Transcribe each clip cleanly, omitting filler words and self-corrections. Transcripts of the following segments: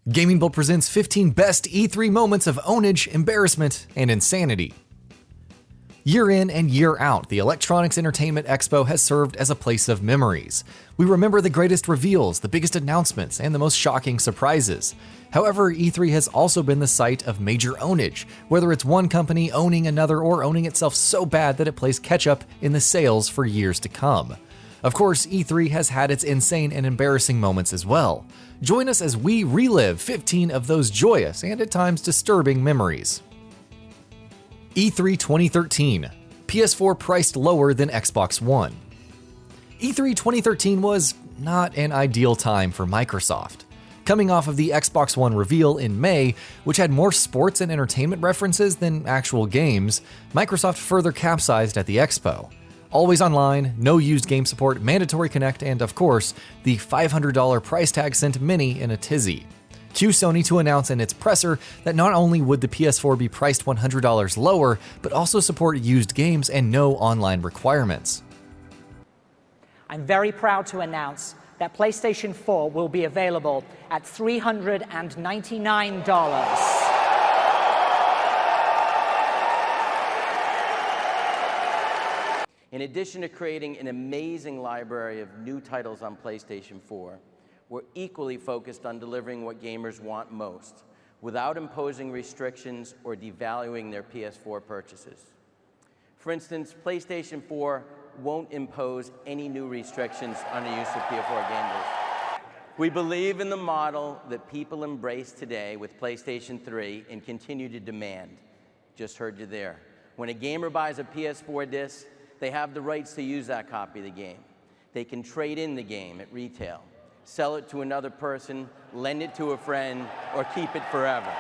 GamingBolt presents 15 best E3 moments of Ownage, Embarrassment, and Insanity. Year in and year out, the Electronic Entertainment Expo has served as a place of memories. We remember the greatest reveals, the biggest announcements, and the most shocking surprises. However, E3 has also been the site of major ownage, whether it's one company owning another or owning itself so bad that it plays catch-up in the sales for years to come. Of course, E3 has had its insane and embarrassing moments as well. Join us as we relive 15 of those joyous and at times disturbing memories. E3 2013. PS4 priced lower than Xbox One. E3 2013 was not an ideal time for Microsoft. Coming off of the Xbox One reveal in May, which had more sports and entertainment references than actual games, Microsoft further capsized at the expo. Always online, no used game support, mandatory Kinect, and of course, the $500 price tag sent many in a tizzy. Cue Sony to announce in its presser that not only would the PS4 be priced $100 lower, but also support used games and no online requirements. I'm very proud to announce that PlayStation 4 will be available at $399. In addition to creating an amazing library of new titles on PlayStation 4, we're equally focused on delivering what gamers want most, without imposing restrictions or devaluing their PS4 purchases. For instance, PlayStation 4 won't impose any new restrictions on the use of PS4 gamers. We believe in the model that people embrace today with PlayStation 3 and continue to demand. Just heard you there. When a gamer buys a PS4 disc, they have the rights to use that copy of the game. They can trade in the game at retail, sell it to another person, lend it to a friend, or keep it forever.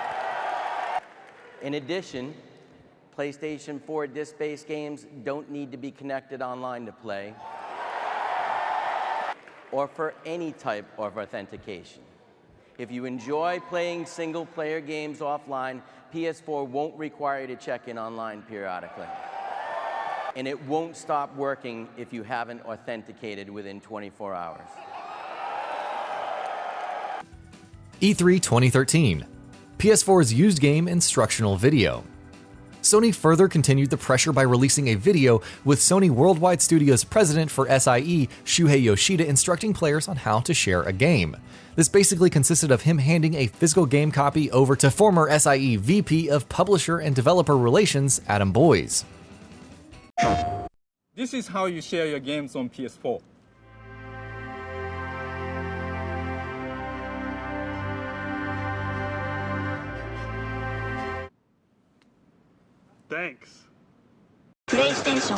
In addition, PlayStation 4 disc-based games don't need to be connected online to play, or for any type of authentication. If you enjoy playing single-player games offline, PS4 won't require you to check in online periodically. And it won't stop working if you haven't authenticated within 24 hours. E3 2013. PS4's used game instructional video. Sony further continued the pressure by releasing a video with Sony Worldwide Studios president for SIE, Shuhei Yoshida, instructing players on how to share a game. This basically consisted of him handing a physical game copy over to former SIE VP of Publisher and Developer Relations, Adam Boyes. This is how you share your games on PS4. Thanks. PlayStation.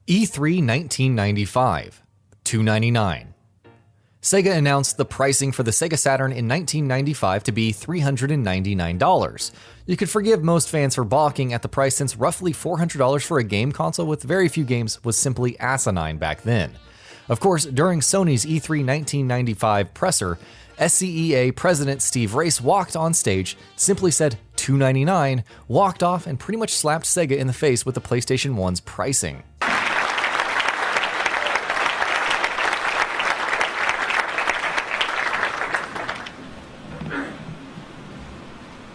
E3 1995. $299. Sega announced the pricing for the Sega Saturn in 1995 to be $399. You could forgive most fans for balking at the price since roughly $400 for a game console with very few games was simply asinine back then. Of course, during Sony's E3 1995 presser, SCEA President Steve Race walked on stage, simply said $299, walked off, and pretty much slapped Sega in the face with the PlayStation 1's pricing.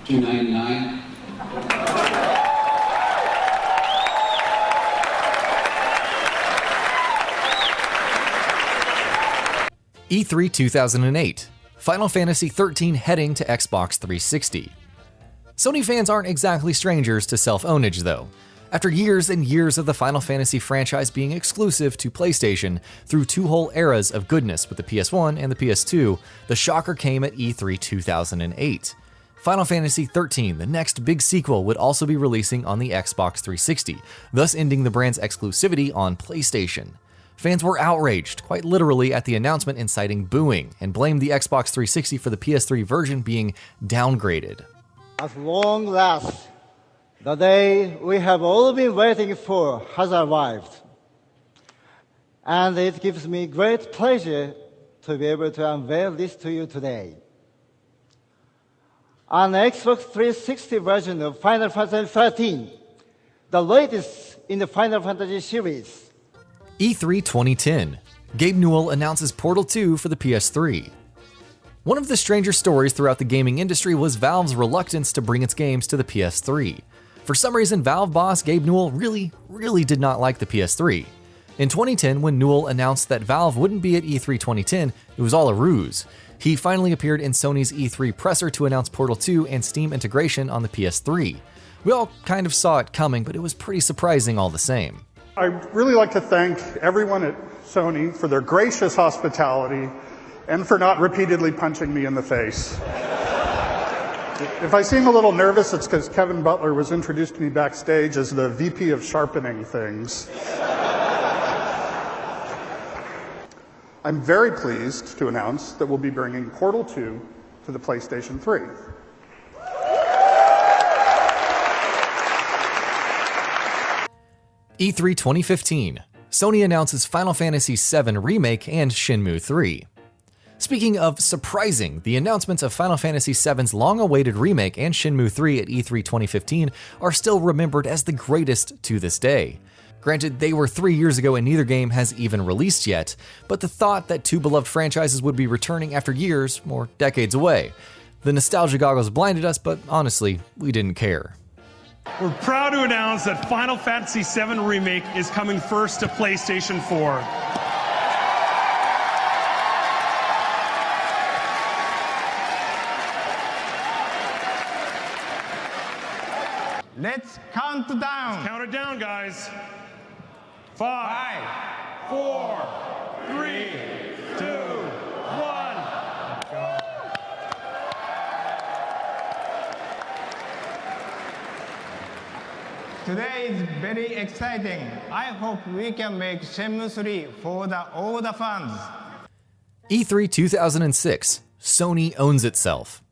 $299. E3 2008. Final Fantasy XIII heading to Xbox 360. Sony fans aren't exactly strangers to self-ownage though. After years and years of the Final Fantasy franchise being exclusive to PlayStation through two whole eras of goodness with the PS1 and the PS2, the shocker came at E3 2008. Final Fantasy XIII, the next big sequel, would also be releasing on the Xbox 360, thus ending the brand's exclusivity on PlayStation. Fans were outraged, quite literally, at the announcement, inciting booing, and blamed the Xbox 360 for the PS3 version being downgraded. At long last, the day we have all been waiting for has arrived. And it gives me great pleasure to be able to unveil this to you today. An Xbox 360 version of Final Fantasy XIII, the latest in the Final Fantasy series. E3 2010. Gabe Newell announces Portal 2 for the PS3. One of the stranger stories throughout the gaming industry was Valve's reluctance to bring its games to the PS3. For some reason, Valve boss Gabe Newell really did not like the PS3. In 2010, when Newell announced that Valve wouldn't be at E3 2010, it was all a ruse. He finally appeared in Sony's E3 presser to announce Portal 2 and Steam integration on the PS3. We all kind of saw it coming, but it was pretty surprising all the same. I'd really like to thank everyone at Sony for their gracious hospitality and for not repeatedly punching me in the face. If I seem a little nervous, it's because Kevin Butler was introduced to me backstage as the VP of sharpening things. I'm very pleased to announce that we'll be bringing Portal 2 to the PlayStation 3. E3 2015. Sony announces Final Fantasy VII Remake and Shenmue 3. Speaking of surprising, the announcements of Final Fantasy VII's long-awaited remake and Shenmue 3 at E3 2015 are still remembered as the greatest to this day. Granted, they were 3 years ago and neither game has even released yet, but the thought that two beloved franchises would be returning after years or decades away. The nostalgia goggles blinded us, but honestly, we didn't care. We're proud to announce that Final Fantasy VII Remake is coming first to PlayStation 4. Let's count down. Count it down, guys. 5, 4, 3, 2, 1. Today is very exciting. I hope we can make Shenmue 3 for all the fans. E3 2006. Sony owns itself.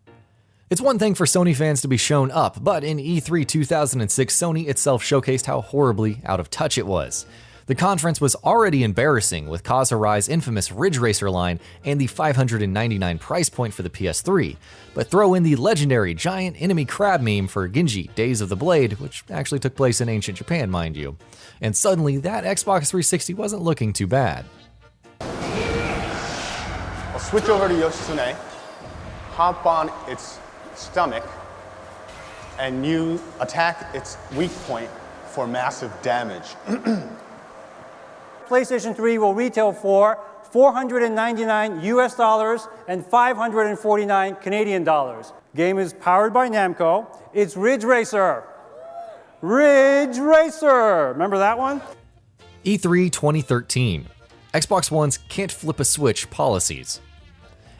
It's one thing for Sony fans to be shown up, but in E3 2006, Sony itself showcased how horribly out of touch it was. The conference was already embarrassing with Kaz Hirai's infamous Ridge Racer line and the $599 price point for the PS3, but throw in the legendary giant enemy crab meme for Genji Days of the Blade, which actually took place in ancient Japan, mind you. And suddenly, that Xbox 360 wasn't looking too bad. I'll switch over to Yoshitsune, hop on its stomach, and you attack its weak point for massive damage. PlayStation 3 will retail for $499 US and 549 Canadian dollars. Game is powered by Namco. It's Ridge Racer. Ridge Racer. Remember that one? E3 2013. Xbox One's can't flip a switch policies.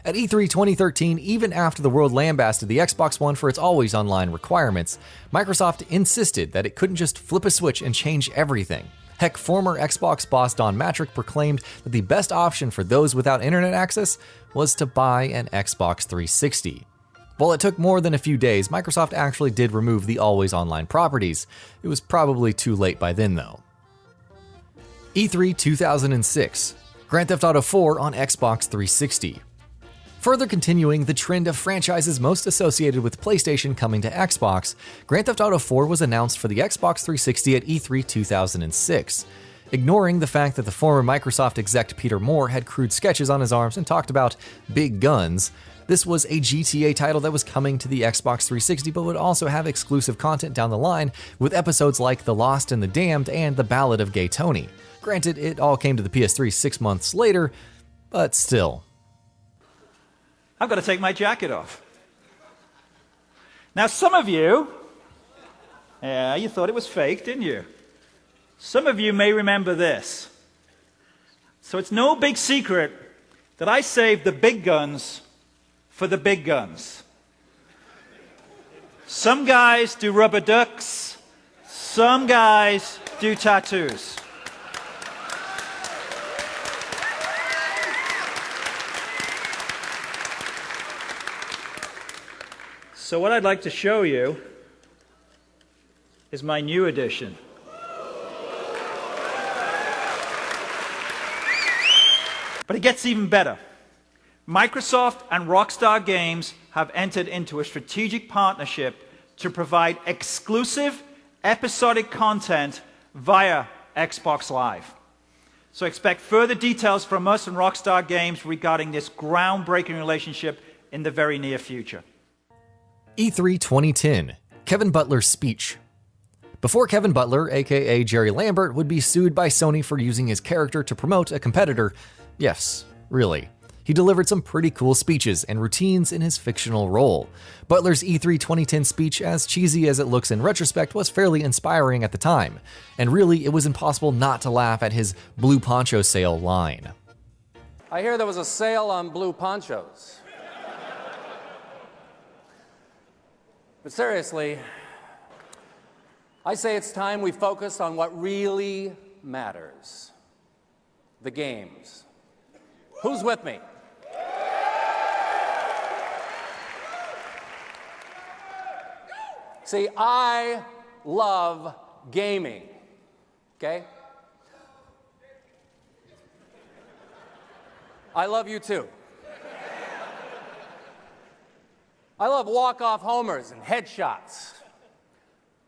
At E3 2013, even after the world lambasted the Xbox One for its always online requirements, Microsoft insisted that it couldn't just flip a switch and change everything. Heck, former Xbox boss Don Matrick proclaimed that the best option for those without internet access was to buy an Xbox 360. While it took more than a few days, Microsoft actually did remove the always online properties. It was probably too late by then though. E3 2006. Grand Theft Auto 4 on Xbox 360. Further continuing the trend of franchises most associated with PlayStation coming to Xbox, Grand Theft Auto 4 was announced for the Xbox 360 at E3 2006. Ignoring the fact that the former Microsoft exec Peter Moore had crude sketches on his arms and talked about big guns, this was a GTA title that was coming to the Xbox 360 but would also have exclusive content down the line with episodes like The Lost and the Damned and The Ballad of Gay Tony. Granted, it all came to the PS3 6 months later, but still. I've got to take my jacket off. Now, some of you, you thought it was fake, didn't you? Some of you may remember this. So it's no big secret that I saved the big guns for the big guns. Some guys do rubber ducks, some guys do tattoos. So what I'd like to show you is my new edition. But it gets even better. Microsoft and Rockstar Games have entered into a strategic partnership to provide exclusive episodic content via Xbox Live. So expect further details from us and Rockstar Games regarding this groundbreaking relationship in the very near future. E3 2010, Kevin Butler's speech. Before Kevin Butler, aka Jerry Lambert, would be sued by Sony for using his character to promote a competitor, yes, really, he delivered some pretty cool speeches and routines in his fictional role. Butler's E3 2010 speech, as cheesy as it looks in retrospect, was fairly inspiring at the time, and really it was impossible not to laugh at his blue poncho sale line. I hear there was a sale on blue ponchos. But seriously, I say it's time we focus on what really matters. The games. Who's with me? See, I love gaming, okay? I love you too. I love walk-off homers and headshots.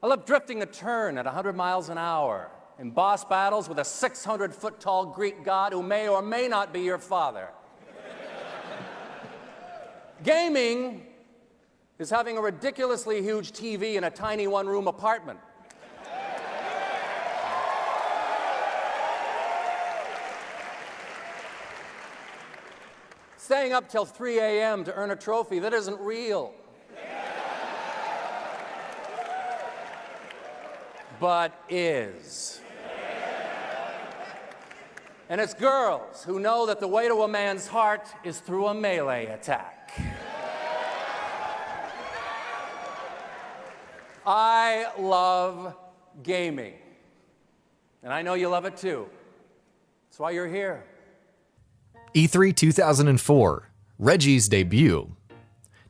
I love drifting a turn at 100 miles an hour in boss battles with a 600-foot-tall Greek god who may or may not be your father. Gaming is having a ridiculously huge TV in a tiny one-room apartment. Staying up till 3 a.m. to earn a trophy that isn't real. But is. And it's girls who know that the way to a man's heart is through a melee attack. I love gaming. And I know you love it too. That's why you're here. E3 2004, Reggies Debut.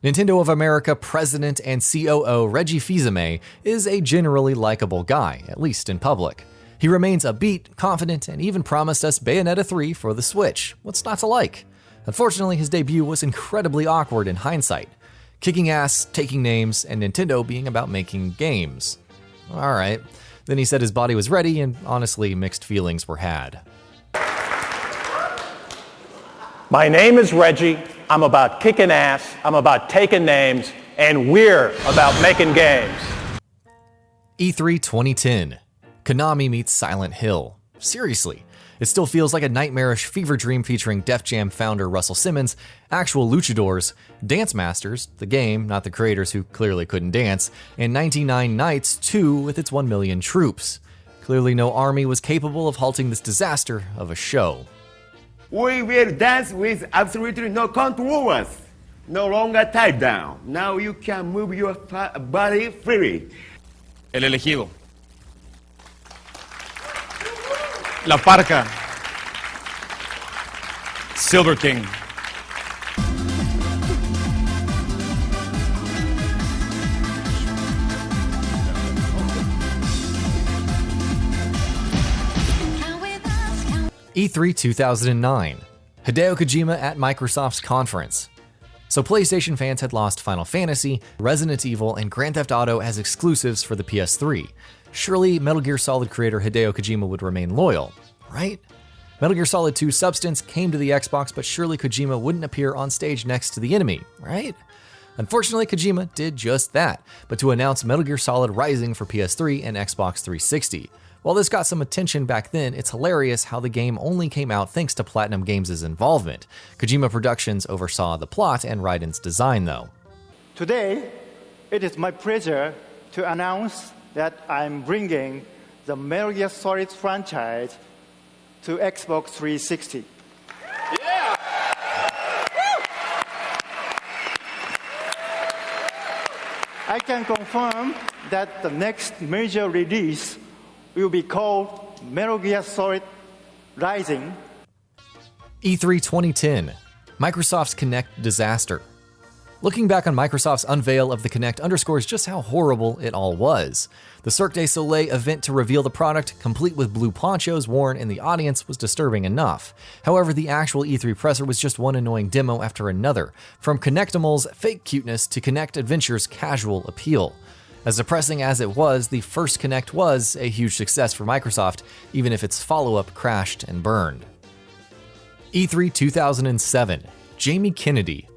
Nintendo of America President and COO Reggie Fils-Aimé is a generally likable guy, at least in public. He remains upbeat, confident, and even promised us Bayonetta 3 for the Switch. What's not to like? Unfortunately, his debut was incredibly awkward in hindsight. Kicking ass, taking names, and Nintendo being about making games. Alright. Then he said his body was ready, and honestly, mixed feelings were had. My name is Reggie. I'm about kicking ass, I'm about taking names, and we're about making games. E3 2010. Konami meets Silent Hill. Seriously, it still feels like a nightmarish fever dream featuring Def Jam founder Russell Simmons, actual luchadors, Dance Masters, the game, not the creators who clearly couldn't dance, and 99 Nights 2 with its 1 million troops. Clearly no army was capable of halting this disaster of a show. We will dance with absolutely no controls. No longer tied down. Now you can move your body freely. El elegido. La Parca. Silver King. E3 2009. Hideo Kojima at Microsoft's conference. So PlayStation fans had lost Final Fantasy, Resident Evil, and Grand Theft Auto as exclusives for the PS3. Surely Metal Gear Solid creator Hideo Kojima would remain loyal, right? Metal Gear Solid 2 Substance came to the Xbox, but surely Kojima wouldn't appear on stage next to the enemy, right? Unfortunately, Kojima did just that, but to announce Metal Gear Solid Rising for PS3 and Xbox 360. While this got some attention back then, it's hilarious how the game only came out thanks to Platinum Games' involvement. Kojima Productions oversaw the plot and Raiden's design, though. Today, it is my pleasure to announce that I'm bringing the Metal Gear Solid franchise to Xbox 360. Yeah! I can confirm that the next major release will be called Metal Gear Solid Rising. E3 2010. Microsoft's Kinect disaster. Looking back on Microsoft's unveil of the Kinect underscores just how horrible it all was. The Cirque du Soleil event to reveal the product, complete with blue ponchos worn in the audience, was disturbing enough. However, the actual E3 presser was just one annoying demo after another, from Kinectimals' fake cuteness to Kinect Adventure's casual appeal. As depressing as it was, the first Kinect was a huge success for Microsoft, even if its follow-up crashed and burned. E3 2007. Jamie Kennedy.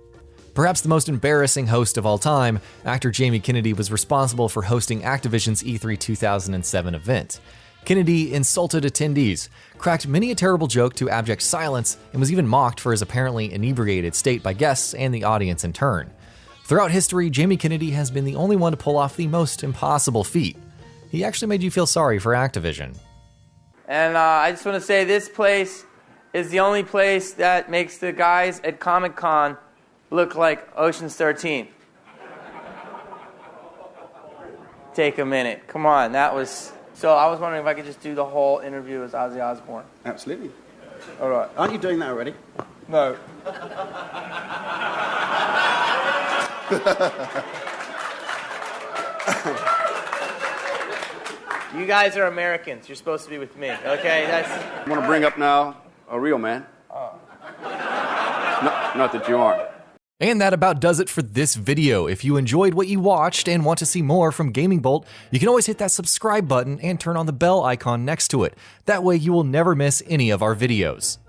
Perhaps the most embarrassing host of all time, actor Jamie Kennedy was responsible for hosting Activision's E3 2007 event. Kennedy insulted attendees, cracked many a terrible joke to abject silence, and was even mocked for his apparently inebriated state by guests and the audience in turn. Throughout history, Jamie Kennedy has been the only one to pull off the most impossible feat. He actually made you feel sorry for Activision. And I just want to say this place is the only place that makes the guys at Comic-Con look like Ocean's 13. Take a minute. Come on, that was... So I was wondering if I could just do the whole interview as Ozzy Osbourne. Absolutely. All right. Aren't you doing that already? No. You guys are Americans. You're supposed to be with me, okay? I want to bring up now a real man. Oh. Not that you aren't. And that about does it for this video. If you enjoyed what you watched and want to see more from GamingBolt, you can always hit that subscribe button and turn on the bell icon next to it. That way you will never miss any of our videos.